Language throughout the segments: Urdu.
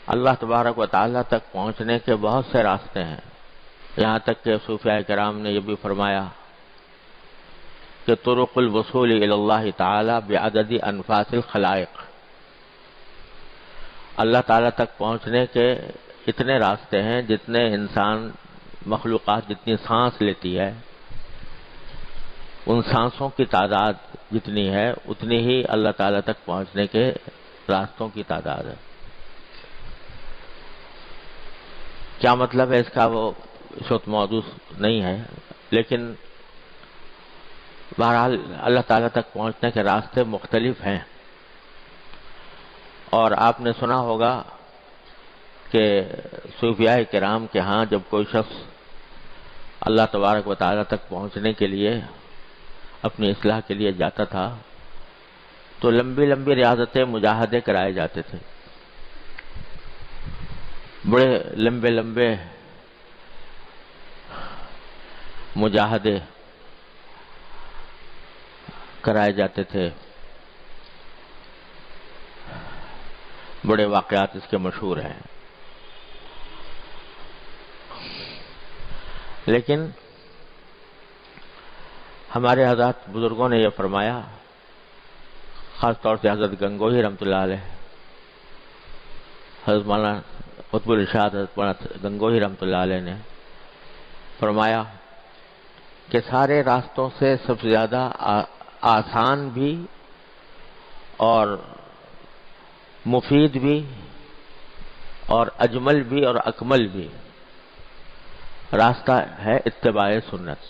اللہ تبارک و تعالیٰ تک پہنچنے کے بہت سے راستے ہیں، یہاں تک کہ صوفیاء کرام نے یہ بھی فرمایا کہ طرق الوصول الی اللہ تعالی بعدد انفاس الخلائق، اللہ تعالیٰ تک پہنچنے کے اتنے راستے ہیں جتنے انسان مخلوقات جتنی سانس لیتی ہے، ان سانسوں کی تعداد جتنی ہے اتنی ہی اللہ تعالیٰ تک پہنچنے کے راستوں کی تعداد ہے۔ کیا مطلب ہے اس کا وہ اس وقت موضوع نہیں ہے، لیکن بہرحال اللہ تعالیٰ تک پہنچنے کے راستے مختلف ہیں۔ اور آپ نے سنا ہوگا کہ صوفیاء کرام کے ہاں جب کوئی شخص اللہ تبارک و تعالیٰ تک پہنچنے کے لیے اپنی اصلاح کے لیے جاتا تھا تو لمبی لمبی ریاضتیں مجاہدے کرائے جاتے تھے، بڑے لمبے لمبے مجاہدے کرائے جاتے تھے، بڑے واقعات اس کے مشہور ہیں۔ لیکن ہمارے حضرات بزرگوں نے یہ فرمایا، خاص طور سے حضرت گنگوہی رحمۃ اللہ علیہ، حضرت مولانا قطب الارشاد حضرت مولانا گنگوہی رحمۃ اللہ علیہ نے فرمایا کہ سارے راستوں سے سب سے زیادہ آسان بھی اور مفید بھی اور اجمل بھی اور اکمل بھی راستہ ہے اتباع سنت۔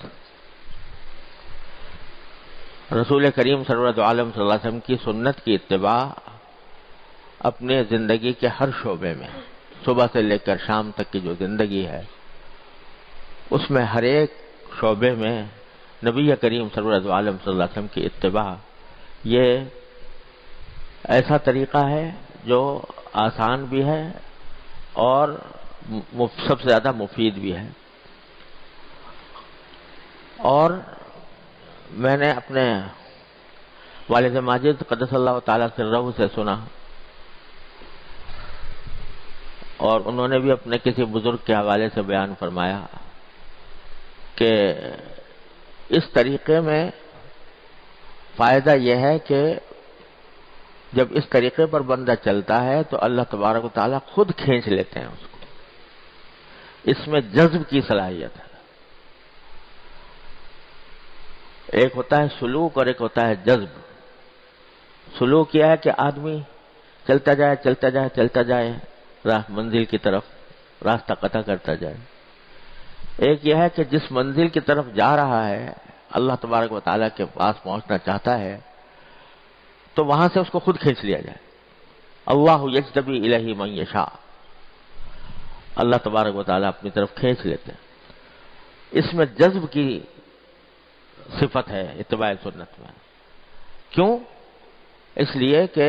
رسول کریم سرورت عالم صلی اللہ علیہ وسلم کی سنت کی اتباع اپنے زندگی کے ہر شعبے میں، صبح سے لے کر شام تک کی جو زندگی ہے اس میں ہر ایک شعبے میں نبی کریم سرورت عالم صلی اللہ علیہ وسلم کی اتباع یہ ایسا طریقہ ہے جو آسان بھی ہے اور سب سے زیادہ مفید بھی ہے۔ اور میں نے اپنے والد ماجد قدس اللہ تعالیٰ سرہ سے سنا، اور انہوں نے بھی اپنے کسی بزرگ کے حوالے سے بیان فرمایا کہ اس طریقے میں فائدہ یہ ہے کہ جب اس طریقے پر بندہ چلتا ہے تو اللہ تبارک و تعالیٰ خود کھینچ لیتے ہیں اس کو، اس میں جذب کی صلاحیت ہے۔ ایک ہوتا ہے سلوک اور ایک ہوتا ہے جذب۔ سلوک یہ ہے کہ آدمی چلتا جائے چلتا جائے چلتا جائے منزل کی طرف راستہ قطع کرتا جائے۔ ایک یہ ہے کہ جس منزل کی طرف جا رہا ہے اللہ تبارک و تعالیٰ کے پاس پہنچنا چاہتا ہے تو وہاں سے اس کو خود کھینچ لیا جائے۔ اللہ یجتبی الیہ من یشاء، اللہ تبارک و تعالیٰ اپنی طرف کھینچ لیتے ہیں۔ اس میں جذب کی صفت ہے اتباع سنت میں۔ کیوں؟ اس لیے کہ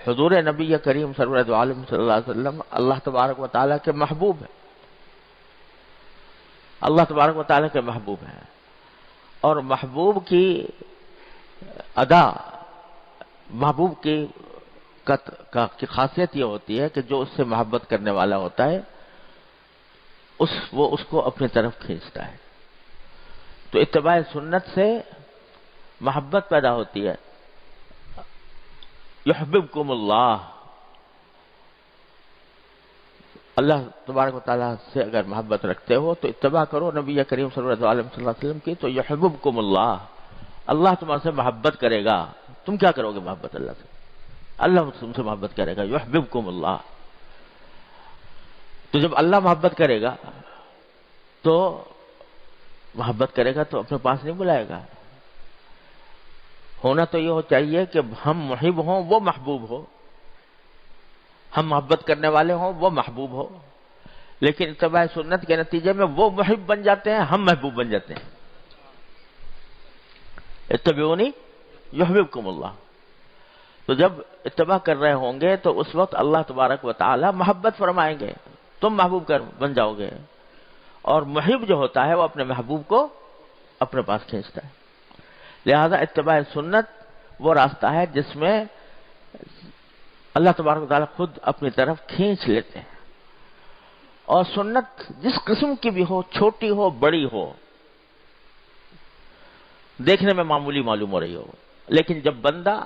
حضور نبی کریم سرورت عالم صلی اللہ علیہ وسلم اللہ تبارک و تعالیٰ کے محبوب ہیں، اللہ تبارک و تعالیٰ کے محبوب ہیں، اور محبوب کی ادا، محبوب کی خاصیت یہ ہوتی ہے کہ جو اس سے محبت کرنے والا ہوتا ہے وہ اس کو اپنی طرف کھینچتا ہے۔ تو اتباع سنت سے محبت پیدا ہوتی ہے۔ یحببکم اللہ، اللہ تبارک و تعالیٰ سے اگر محبت رکھتے ہو تو اتباع کرو نبی کریم صلی اللہ علیہ وسلم کی، تو یحببکم اللہ، اللہ تمہارے سے محبت کرے گا۔ تم کیا کرو گے محبت اللہ سے؟ اللہ تم سے محبت کرے گا۔ یحببکم اللہ، تو جب اللہ محبت کرے گا تو محبت کرے گا تو اپنے پاس نہیں بلائے گا۔ ہونا تو یہ ہو چاہیے کہ ہم محب ہوں وہ محبوب ہو، ہم محبت کرنے والے ہوں وہ محبوب ہو، لیکن اتباع سنت کے نتیجے میں وہ محب بن جاتے ہیں، ہم محبوب بن جاتے ہیں۔ اتبعونی یحببکم اللہ، تو جب اتباع کر رہے ہوں گے تو اس وقت اللہ تبارک و تعالی محبت فرمائیں گے، تم محبوب بن جاؤ گے، اور محب جو ہوتا ہے وہ اپنے محبوب کو اپنے پاس کھینچتا ہے۔ لہذا اتباع سنت وہ راستہ ہے جس میں اللہ تبارک و تعالیٰ خود اپنی طرف کھینچ لیتے ہیں. اور سنت جس قسم کی بھی ہو، چھوٹی ہو بڑی ہو، دیکھنے میں معمولی معلوم ہو رہی ہو، لیکن جب بندہ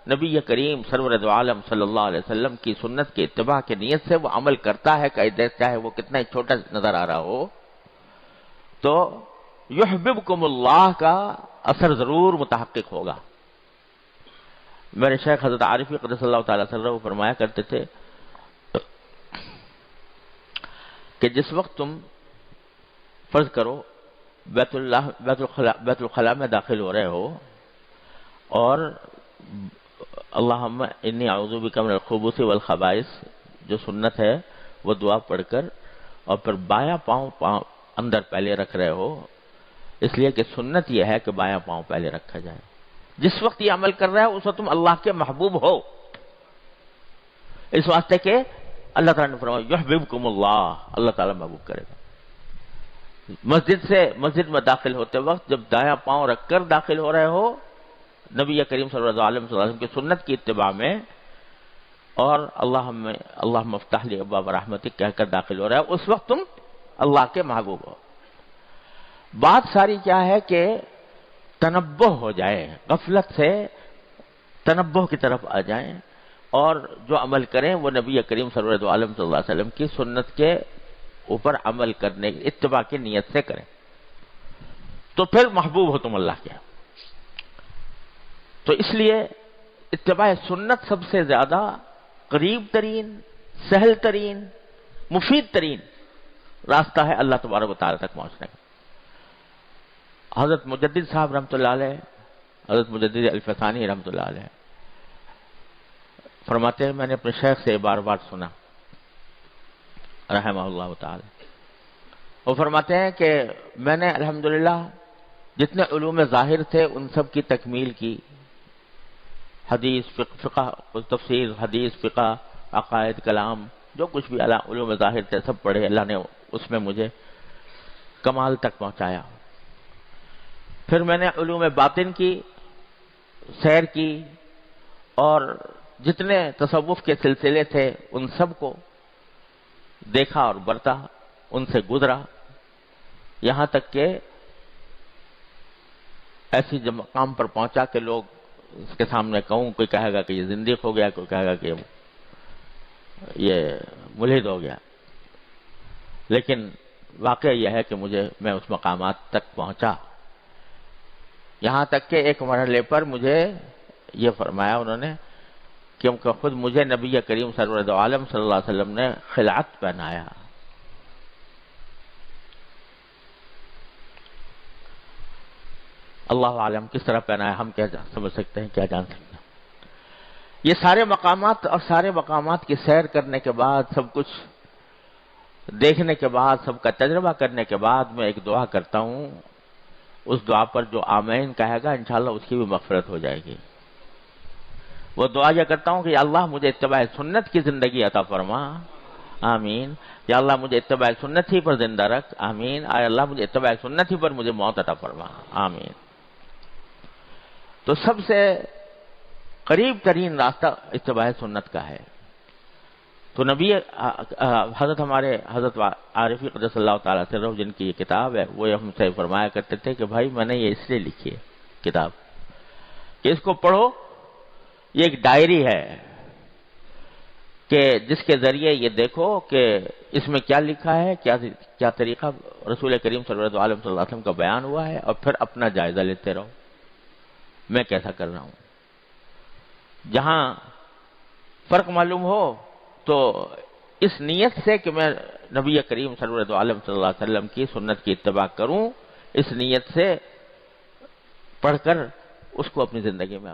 نبی کریم سرور دو عالم صلی اللہ علیہ وسلم کی سنت کی اتباع کی نیت سے وہ عمل کرتا ہے، چاہے وہ کتنا ہی چھوٹا نظر آ رہا ہو، تو یحببکم اللہ کا اثر ضرور متحقق ہوگا. میرے شیخ حضرت عارفی قدس اللہ تعالی سرہ فرمایا کرتے تھے کہ جس وقت تم فرض کرو بیت الخلاء میں داخل ہو رہے ہو اور اللہم انی اعوذ بک من الخبث والخبائث جو سنت ہے وہ دعا پڑھ کر اور پھر بایاں پاؤں اندر پہلے رکھ رہے ہو، اس لیے کہ سنت یہ ہے کہ بایاں پاؤں پہلے رکھا جائے. جس وقت یہ عمل کر رہا ہے اس وقت تم اللہ کے محبوب ہو، اس واسطے کہ اللہ تعالیٰ نے فرمایا یحببکم اللہ، اللہ تعالیٰ محبوب کرے گا. مسجد میں داخل ہوتے وقت جب دایاں پاؤں رکھ کر داخل ہو رہے ہو نبی کریم صلی اللہ علیہ وسلم کی سنت کی اتباع میں، اور اللہم افتح لی ابواب رحمتک کہہ کر داخل ہو رہا ہے، اس وقت تم اللہ کے محبوب ہو. بات ساری کیا ہے کہ تنبہ ہو جائے، غفلت سے تنبہ کی طرف آ جائیں اور جو عمل کریں وہ نبی کریم صلی اللہ علیہ وسلم کی سنت کے اوپر عمل کرنے اتباع کی نیت سے کریں، تو پھر محبوب ہو تم اللہ کے. تو اس لیے اتباع سنت سب سے زیادہ قریب ترین، سہل ترین، مفید ترین راستہ ہے اللہ تبارک و تعالیٰ تک پہنچنے کا. حضرت مجدد صاحب رحمۃ اللہ علیہ، حضرت مجدد الفسانی رحمۃ اللہ علیہ فرماتے ہیں، میں نے اپنے شیخ سے بار بار سنا رحمہ اللہ تعالی، وہ فرماتے ہیں کہ میں نے الحمدللہ جتنے علوم ظاہر تھے ان سب کی تکمیل کی، حدیث فقہ تفسیر، حدیث فقہ، عقائد، کلام، جو کچھ بھی علوم ظاہر تھے سب پڑھے، اللہ نے اس میں مجھے کمال تک پہنچایا. پھر میں نے علوم باطن کی سیر کی اور جتنے تصوف کے سلسلے تھے ان سب کو دیکھا اور برتا، ان سے گزرا، یہاں تک کہ ایسی مقام پر پہنچا کہ لوگ اس کے سامنے کہوں، کوئی کہے گا کہ یہ زندیق ہو گیا، کوئی کہے گا کہ یہ ملحد ہو گیا. لیکن واقعہ یہ ہے کہ میں اس مقامات تک پہنچا، یہاں تک کہ ایک مرحلے پر مجھے یہ فرمایا انہوں نے کیونکہ خود مجھے نبی کریم سرور دو عالم صلی اللہ علیہ وسلم نے خلعت پہنایا. اللہ عالم کس طرح پہنایا ہم کیا سمجھ سکتے ہیں، کیا جان سکتے ہیں. یہ سارے مقامات اور سارے مقامات کی سیر کرنے کے بعد، سب کچھ دیکھنے کے بعد، سب کا تجربہ کرنے کے بعد میں ایک دعا کرتا ہوں، اس دعا پر جو آمین کہے گا انشاءاللہ اس کی بھی مغفرت ہو جائے گی. وہ دعا یہ کرتا ہوں کہ یا اللہ مجھے اتباع سنت کی زندگی عطا فرما، آمین. یا اللہ مجھے اتباع سنت ہی پر زندہ رکھ، آمین. اے اللہ مجھے اتباع سنت ہی پر مجھے موت عطا فرما، آمین. تو سب سے قریب ترین راستہ اتباع سنت کا ہے. تو نبی حضرت ہمارے حضرت عارفی قدس اللہ تعالیٰ سے رہو جن کی یہ کتاب ہے، وہ ہم سے فرمایا کرتے تھے کہ بھائی میں نے یہ اس لیے لکھی ہے کتاب کہ اس کو پڑھو، یہ ایک ڈائری ہے کہ جس کے ذریعے یہ دیکھو کہ اس میں کیا لکھا ہے، کیا طریقہ رسول کریم صلی اللہ علیہ وسلم کا بیان ہوا ہے، اور پھر اپنا جائزہ لیتے رہو میں کیسا کر رہا ہوں. جہاں فرق معلوم ہو تو اس نیت سے کہ میں نبی کریم صلی اللہ علیہ وسلم کی سنت کی اتباع کروں، اس نیت سے پڑھ کر اس کو اپنی زندگی میں